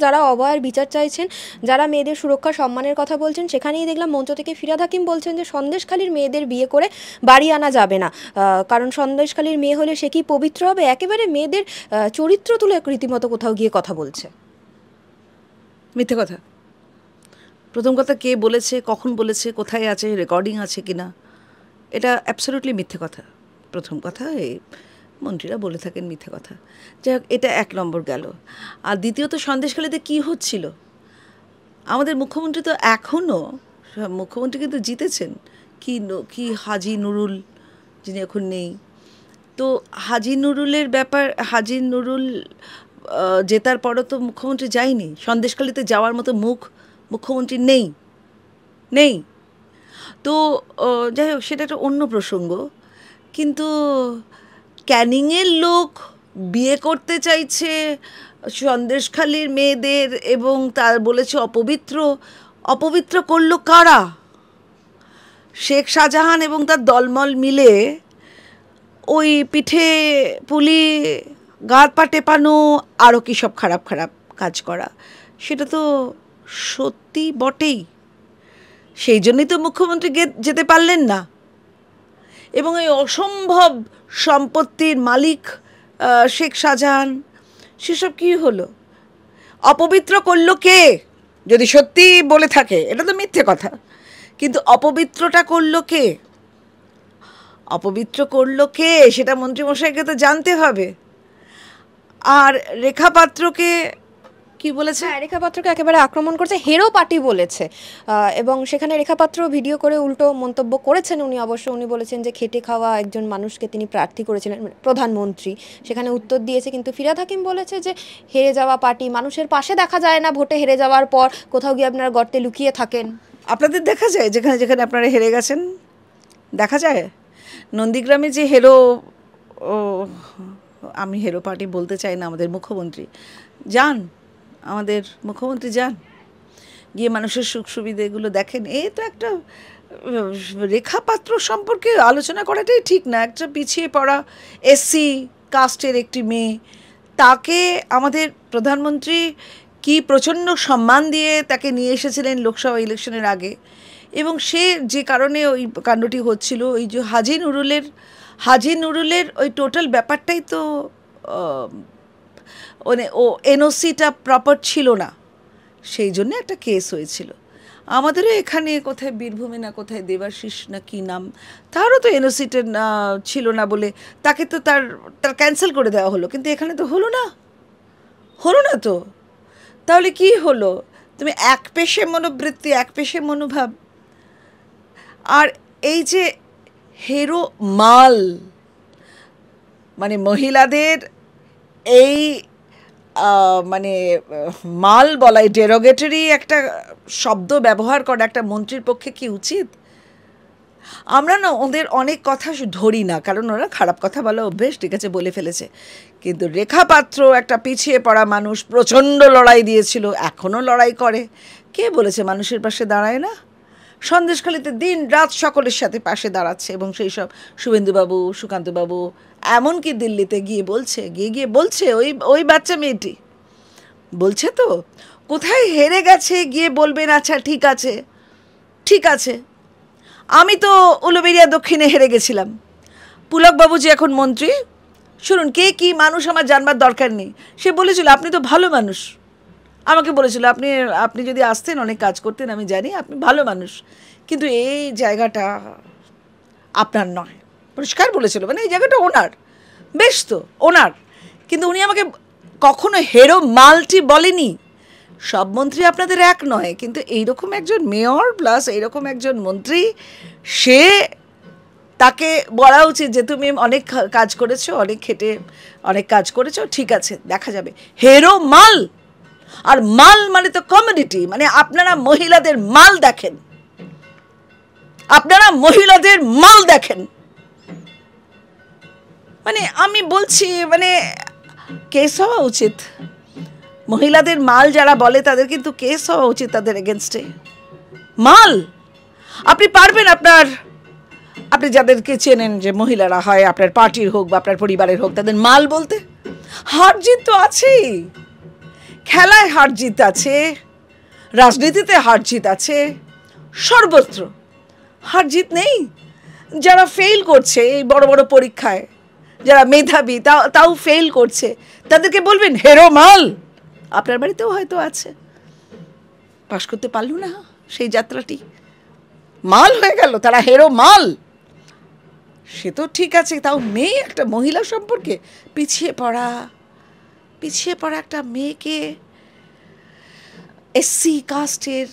যারা অভয়ার বিচার চাইছেন, যারা মেয়েদের সুরক্ষা সম্মানের কথা বলছেন, সেখানেই দেখলাম মঞ্চ থেকে ফিরহাদ হাকিম বলছেন যে সন্দেশখালীর মেয়েদের বিয়ে করে বাড়ি আনা যাবে না, কারণ সন্দেশখালীর মেয়ে হলে সে কি পবিত্র হবে? একেবারে মেয়েদের চরিত্র তুলে রীতিমতো কোথাও গিয়ে কথা বলছে। মিথ্যে কথা। প্রথম কথা, কে বলেছে, কখন বলেছে, কোথায় আছে, রেকর্ডিং আছে কিনা, এটা অ্যাবসলিউটলি মিথ্যে কথা। প্রথম কথা, এই মন্ত্রীরা বলে থাকেন মিথ্যে কথা। যাই হোক, এটা এক নম্বর গেল। আর দ্বিতীয়ত, সন্দেশখালীতে কী হচ্ছিল? আমাদের মুখ্যমন্ত্রী তো এখনও, মুখ্যমন্ত্রী কিন্তু জিতেছেন, কি হাজি নুরুল, যিনি এখন নেই, তো হাজি নুরুলের ব্যাপার, হাজি নুরুল জেতার পরও তো মুখ্যমন্ত্রী যায়নি। সন্দেশখালীতে যাওয়ার মতো মুখ্যমন্ত্রী নেই। তো যাই হোক, সেটা একটা অন্য প্রসঙ্গ। কিন্তু ক্যানিংয়ের লোক বিয়ে করতে চাইছে সন্দেশখালীর মেয়েদের এবং তার বলেছে অপবিত্র করলো কারা? শেখ শাহজাহান এবং তার দলমল মিলে ওই পিঠে পুলি, গাঁত পা টেপানো, আরও কী সব খারাপ কাজ করা, সেটা তো সত্যি বটেই। সেই জন্যই তো মুখ্যমন্ত্রী যেতে পারলেন না। এবং এই অসম্ভব সম্পত্তির মালিক শেখ শাহজাহান, সেসব কী হলো? অপবিত্র করলো কে? যদি সত্যি বলে থাকে, এটা তো মিথ্যে কথা, কিন্তু অপবিত্রটা করলো কে? সেটা মন্ত্রীমশাইকে তো জানতে হবে। আর রেখা পাত্রকে কি বলেছে? রেখা পাত্রকে একেবারে আক্রমণ করছে, হেরো পার্টি বলেছে। এবং সেখানে রেখা পাত্র ভিডিও করে উল্টো মন্তব্য করেছেন। উনি বলেছেন যে খেটে খাওয়া একজন মানুষকে তিনি প্রার্থী করেছিলেন, প্রধানমন্ত্রী, সেখানে উত্তর দিয়েছে। কিন্তু ফিরহাদ হাকিম বলেছে যে হেরে যাওয়া পার্টি, মানুষের পাশে দেখা যায় না ভোটে হেরে যাওয়ার পর, কোথাও গিয়ে আপনারা গর্তে লুকিয়ে থাকেন। আপনাদের দেখা যায় যেখানে আপনারা হেরে গেছেন, দেখা যায়। নন্দীগ্রামে যে হেরো, আমি হেরো পার্টি বলতে চাই না, আমাদের মুখ্যমন্ত্রী যান, গিয়ে মানুষের সুখ সুবিধেগুলো দেখেন। এই তো একটা রেখা পাত্র সম্পর্কে আলোচনা করাটাই ঠিক না। একটা পিছিয়ে পড়া এসসি কাস্টের একটি মেয়ে, তাকে আমাদের প্রধানমন্ত্রী কি প্রচণ্ড সম্মান দিয়ে তাকে নিয়ে এসেছিলেন লোকসভা ইলেকশনের আগে। এবং সে যে কারণে ওই কাণ্ডটি হচ্ছিল, ওই যে হাজি নুরুলের ওই টোটাল ব্যাপারটাই তো মানে এনওসিটা প্রপার ছিল না, সেই জন্য একটা কেস হয়েছিল। আমাদেরও এখানে কোথায় বীরভূমে না কোথায় দেবাশিস না কি নাম, তারও তো এনওসিটা ছিল না বলে তাকে তো তার ক্যান্সেল করে দেওয়া হলো। কিন্তু এখানে তো হলো না তো। তাহলে কি হলো? তুমি এক পেশে মনোবৃত্তি, এক পেশে মনোভাব। আর এই যে হেরো মাল, মানে মহিলাদের এই মানে মাল বলাই, ডেরোগেটরি একটা শব্দ ব্যবহার করা একটা মন্ত্রীর পক্ষে কি উচিত? আমরা না ওদের অনেক কথা ধরি না, কারণ ওরা খারাপ কথা বলা অভ্যেস, ঠিক আছে, বলে ফেলেছে। কিন্তু রেখা পাত্র একটা পিছিয়ে পড়া মানুষ, প্রচণ্ড লড়াই দিয়েছিল, এখনও লড়াই করে। কে বলেছে মানুষের পাশে দাঁড়ায় না? সন্দেশখালীতে দিন রাত সকলের সাথে পাশে দাঁড়াচ্ছে। এবং সেই সব শুভেন্দুবাবু, সুকান্তবাবু, এমনকি দিল্লিতে গিয়ে বলছে ওই বাচ্চা মেয়েটি বলছে তো, কোথায় হেরে গেছে গিয়ে বলবেন আচ্ছা ঠিক আছে। আমি তো উলুবেড়িয়া দক্ষিণে হেরে গেছিলাম, পুলকবাবু যে এখন মন্ত্রী, শুনুন, কে কি মানুষ আমার জানবার দরকার নেই। সে বলেছিল আপনি তো ভালো মানুষ, আমাকে বলেছিল আপনি যদি আসতেন অনেক কাজ করতেন, আমি জানি আপনি ভালো মানুষ, কিন্তু এই জায়গাটা আপনার নয়, পরিষ্কার বলেছিল। মানে এই জায়গাটা ওনার, বেশ তো ওনার, কিন্তু উনি আমাকে কখনো হেরো মালটি বলেনি। সব মন্ত্রী আপনাদের এক নয়, কিন্তু এইরকম একজন মেয়র প্লাস এইরকম একজন মন্ত্রী, সে তাকে বলা উচিত যে তুমি অনেক কাজ করেছো, অনেক খেটে অনেক কাজ করেছো, ঠিক আছে দেখা যাবে। হেরো মাল, আর মাল মানে তো কমোডিটি, মানে আপনারা মহিলাদের মাল দেখেন, মানে আমি বলছি, মানে কেস হওয়া উচিত। মহিলাদের মাল যারা বলে তাদের কিন্তু কেস হওয়া উচিত, তাদের এগেনস্টে। মাল আপনি পারবেন আপনি যাদেরকে চেনেন যে মহিলারা হয়, আপনার পার্টির হোক বা আপনার পরিবারের হোক, তাদের মাল বলতে? হার জিত তো আছেই। খেলায় হার জিত আছে, রাজনীতিতে হার জিত আছে, সর্বত্র হার জিত নেই। যারা ফেল করছে এই বড় বড় পরীক্ষায়, যারা মেধাবী তাও ফেল করছে, তাদেরকে বলবেন হেরো মাল। আপনার বাড়িতেও হয়তো আছে, পাশ করতে পারল না সেই যাত্রাটি, মাল হয়ে গেল, তারা হেরো মাল। সে তো ঠিক আছে, তাও মেয়ে, একটা মহিলা সম্পর্কে পিছিয়ে পড়া একটা মেয়েকে, এসসি কাস্টের,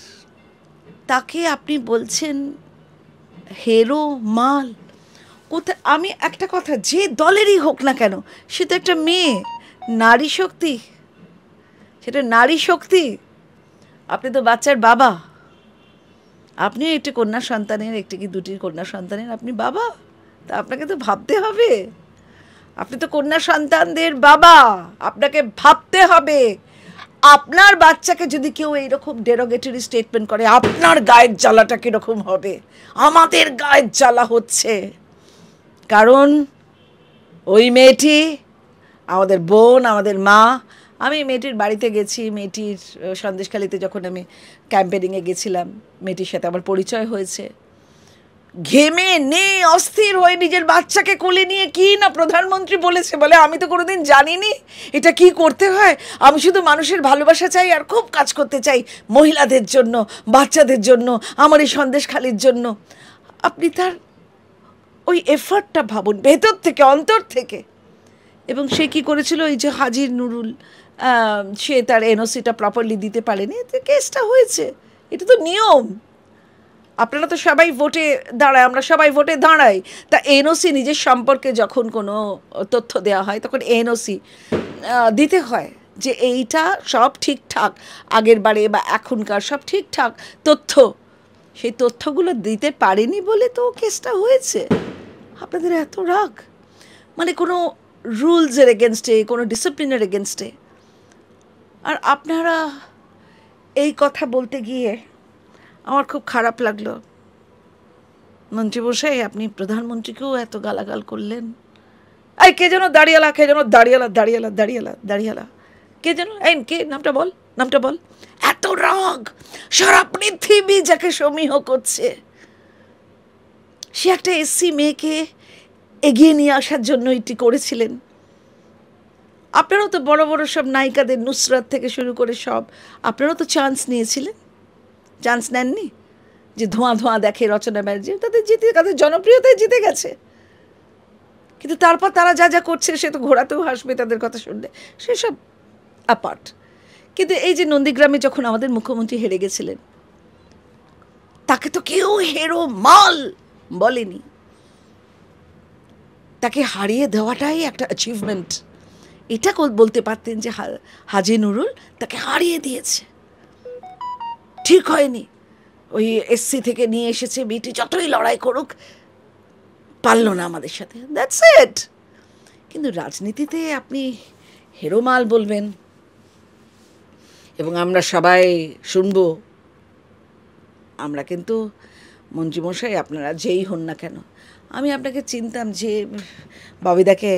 তাকে আপনি বলছেন হেরো মাল। কোথায়? আমি একটা কথা, যে দলেরই হোক না কেন, সে তো একটা মেয়ে, নারী শক্তি, সেটা নারী শক্তি। আপনি তো বাচ্চার বাবা, আপনিও একটি কন্যা সন্তানের, একটি কি দুটি কন্যা সন্তানের আপনি বাবা, তা আপনাকে তো ভাবতে হবে। আপনি তো কন্যা সন্তানদের বাবা, আপনাকে ভাবতে হবে। আপনার বাচ্চাকে যদি কেউ এইরকম ডেরোগেটরি স্টেটমেন্ট করে, আপনার গায়ের জ্বালাটা কীরকম হবে? আমাদের গায়ের জ্বালা হচ্ছে, কারণ ওই মেয়েটি আমাদের বোন, আমাদের মা। আমি মেয়েটির বাড়িতে গেছি, মেয়েটির সন্দেশখালিতে যখন আমি ক্যাম্পেনিংয়ে গেছিলাম, মেয়েটির সাথে আমার পরিচয় হয়েছে। ঘেমে অস্থির হয়ে নিজের বাচ্চাকে কোলে নিয়ে কি না প্রধানমন্ত্রী বলেছে, বলে আমি তো কোনোদিন জানিনি এটা কি করতে হয়, আমি শুধু মানুষের ভালোবাসা চাই আর খুব কাজ করতে চাই মহিলাদের জন্য, বাচ্চাদের জন্য, আমার এই সন্দেশখালির জন্য। আপনি তার ওই এফার্টটা ভাবুন, ভেতর থেকে, অন্তর থেকে। এবং সে কি করেছিল, এই যে হাজি নুরুল, সে তার এনওসিটা প্রপারলি দিতে পারেনি, এতে কেসটা হয়েছে। এটা তো নিয়ম। আপনারা তো সবাই ভোটে দাঁড়ায়, আমরা সবাই ভোটে দাঁড়াই। তা এনওসি নিজের সম্পর্কে যখন কোনো তথ্য দেওয়া হয়, তখন এনওসি দিতে হয় যে এইটা সব ঠিকঠাক, আগের বারে বা এখনকার সব ঠিকঠাক তথ্য। সেই তথ্যগুলো দিতে পারেনি বলে তো কেসটা হয়েছে। আপনাদের এত রাগ, মানে কোনো রুলসের এগেনস্টে, কোনো ডিসিপ্লিনের এগেনস্টে। আর আপনারা এই কথা বলতে গিয়ে আমার খুব খারাপ লাগলো। মন্ত্রীমশাই, আপনি প্রধানমন্ত্রীকেও এত গালাগাল করলেন। এই কে যেন দাঁড়িয়ালা, কে যেন দাঁড়িয়ালা, কে যেন, এই কে, নামটা বল। এত রাগ, সারা পৃথিবী যাকে সমীহ করছে, সে একটা এসসি মেয়েকে এগিয়ে নিয়ে আসার জন্য এটি করেছিলেন। আপনারাও তো বড় বড় সব নায়িকাদের, নুসরাত থেকে শুরু করে সব, আপনারাও তো চান্স নিয়েছিলেন, চান্স নেননি? যে ধোঁয়া দেখে রচনা ব্যানার্জি, তাদের জনপ্রিয়তায় জিতে গেছে। কিন্তু তারপর তারা যা করছে, সে তো ঘোরাতেও হাসবে তাদের কথা শুনলে, সেসব অ্যাপার্ট। কিন্তু এই যে নন্দীগ্রামে যখন আমাদের মুখ্যমন্ত্রী হেরে গেছিলেন, তাকে তো কেউ হেরো মাল বলেনি। তাকে হারিয়ে দেওয়াটাই একটা অ্যাচিভমেন্ট। এটা বলতে পারতেন যে হাজি নুরুল তাকে হারিয়ে দিয়েছে, ঠিক হয়নি। ওই এসসি থেকে নিয়ে এসেছে, মেয়েটি যতই লড়াই করুক পারল না আমাদের সাথে, দ্যাটস ইট। কিন্তু রাজনীতিতে আপনি হেরো মাল বলবেন এবং আমরা সবাই শুনবো। আমরা কিন্তু মন্ত্রীমশাই, আপনারা যেই হন না কেন, আমি আপনাকে চিনতাম, যে ববিদাকে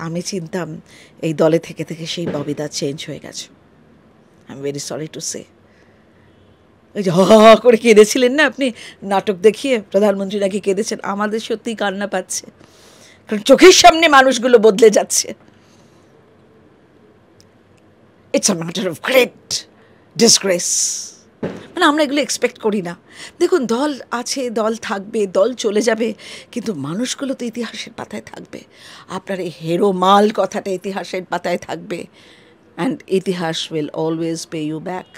আমি চিনতাম, এই দলে থেকে সেই ববিদা চেঞ্জ হয়ে গেছে। I am very sorry to say. ওই যে করে কেঁদেছিলেন না আপনি নাটক দেখিয়ে, প্রধানমন্ত্রী নাকি কেঁদেছেন, আমাদের সত্যিই কান্না পাচ্ছে, কারণ চোখের সামনে মানুষগুলো বদলে যাচ্ছে। It's a matter of great disgrace. মানে আমরা এগুলো এক্সপেক্ট করি না। দেখুন, দল আছে, দল থাকবে, দল চলে যাবে, কিন্তু মানুষগুলো তো ইতিহাসের পাতায় থাকবে। আপনার এই হেরো মাল কথাটা ইতিহাসের পাতায় থাকবে, অ্যান্ড ইতিহাস will always pay you back.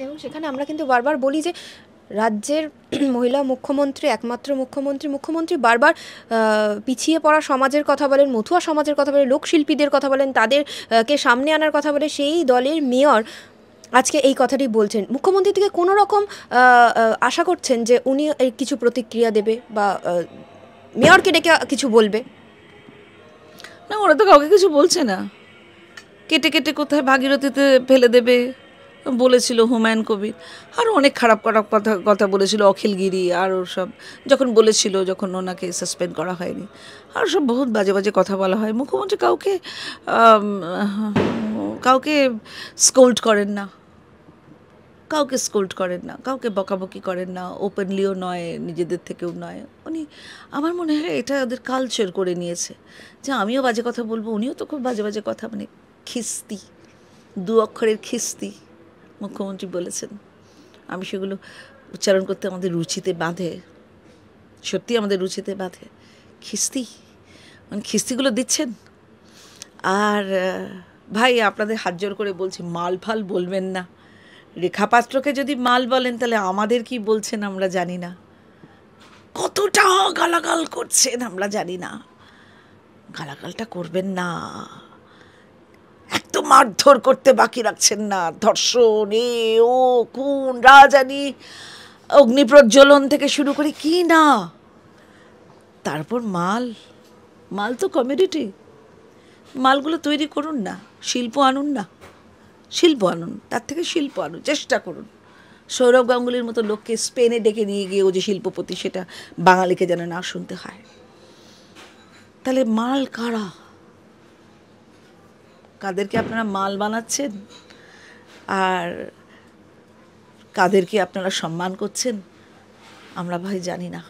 এবং সেখানে আমরা কিন্তু বারবার বলি যে রাজ্যের মহিলা মুখ্যমন্ত্রী, একমাত্র মুখ্যমন্ত্রী বারবার পিছিয়ে পড়া সমাজের কথা বলেন, মথুয়া সমাজের কথা বলেন, লোকশিল্পীদের কথা বলেন, তাদেরকে সামনে আনার কথা বলে। সেই দলের মেয়র আজকে এই কথাটি বলছেন। মুখ্যমন্ত্রী থেকে কোনো রকম আশা করছেন যে উনি কিছু প্রতিক্রিয়া দেবে বা মেয়রকে ডেকে কিছু বলবে? না, ওরা তো কাউকে কিছু বলছে না। কেটে কোথায় ভাগীরথীতে ফেলে দেবে বলেছিল হুমায়ুন কবির, আরও অনেক খারাপ কথা বলেছিল অখিলগিরি, আরও সব যখন বলেছিল, যখন ওনাকে সাসপেন্ড করা হয়নি, আর সব বহুত বাজে কথা বলা হয়। মুখ্যমন্ত্রী কাউকে কাউকে স্কোল্ড করেন না, কাউকে স্কোল্ড করেন না, কাউকে বকাবকি করেন না, ওপেনলিও নয়, নিজেদের থেকেও নয়। উনি, আমার মনে হয় এটা ওদের কালচার করে নিয়েছে যে আমিও বাজে কথা বলবো, উনিও তো খুব বাজে বাজে কথা, মানে খিস্তি, 2 অক্ষরের খিস্তি মুখ্যমন্ত্রী বলেছেন। আমি সেগুলো উচ্চারণ করতে আমাদের রুচিতে বাঁধে, সত্যি আমাদের রুচিতে বাঁধে। খিস্তি, মানে খিস্তিগুলো দিচ্ছেন। আর ভাই আপনাদের হাত জোর করে বলছি, মাল ফাল বলবেন না। রেখাপাত্রকে যদি মাল বলেন তাহলে আমাদের কি বলছেন আমরা জানি না, কতটা গালাগাল করছেন আমরা জানি না। গালাগালটা করবেন না, একদম মারধর করতে বাকি রাখছেন না। ধর্ষণ, এ ও খুন, রাজানি, অগ্নিপ্রজ্বলন থেকে শুরু করে কি না। তারপর মাল, মাল তো কমিউনিটি, মালগুলো তৈরি করুন না, শিল্প আনুন না, শিল্প আনুন, তার থেকে শিল্প আনুন, চেষ্টা করুন। সৌরভ গাঙ্গুলির মতো লোককে স্পেনে ডেকে নিয়ে গিয়ে ও যে শিল্পপতি, সেটা বাঙালিকে যেন না শুনতে হয়। তাহলে মাল কারা, কাদেরকে আপনারা মাল বানাচ্ছেন আর কাদেরকে আপনারা সম্মান করছেন আমরা ভাই জানি না।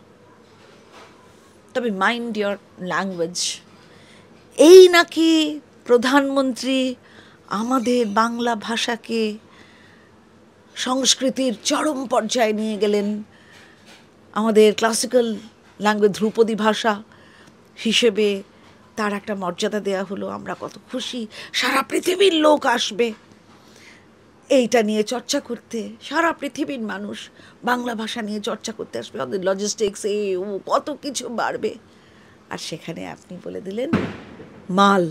তবে মাইন্ড ইয়োর ল্যাঙ্গুয়েজ। এই নাকি প্রধানমন্ত্রী আমাদের বাংলা ভাষাকে সংস্কৃতির চরম পর্যায়ে নিয়ে গেলেন, আমাদের ক্লাসিক্যাল ল্যাঙ্গুয়েজ ধ্রুপদী ভাষা হিসেবে তার একটা মর্যাদা দেওয়া হলো, আমরা কত খুশি, সারা পৃথিবীর লোক আসবে এইটা নিয়ে চর্চা করতে, সারা পৃথিবীর মানুষ বাংলা ভাষা নিয়ে চর্চা করতে আসবে, আমাদের লজিস্টিক্স এ ও কত কিছু বাড়বে। আর সেখানে আপনি বলে দিলেন মাল।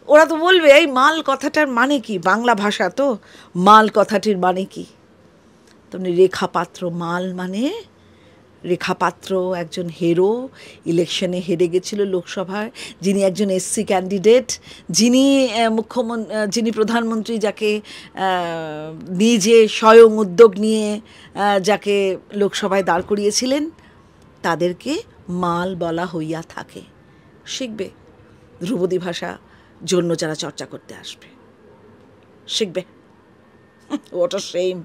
ওরা তো বলবে এই মাল কথাটার মানে কি, বাংলা ভাষা তো, মাল কথাটির মানে কি। তেমনি রেখাপাত্র, মাল মানে রেখাপাত্র একজন হিরো, ইলেকশনে হেরে গেছিল লোকসভায়, যিনি একজন এসসি ক্যান্ডিডেট, যিনি যিনি প্রধানমন্ত্রী, যাকে নিজে স্বয়ং উদ্যোগ নিয়ে যাকে লোকসভায় দাঁড় করিয়েছিলেন, তাদেরকে মাল বলা হইয়া থাকে। শিখবে ধ্রুপদী ভাষা জন্য যারা চর্চা করতে আসবে, শিখবে। What a shame.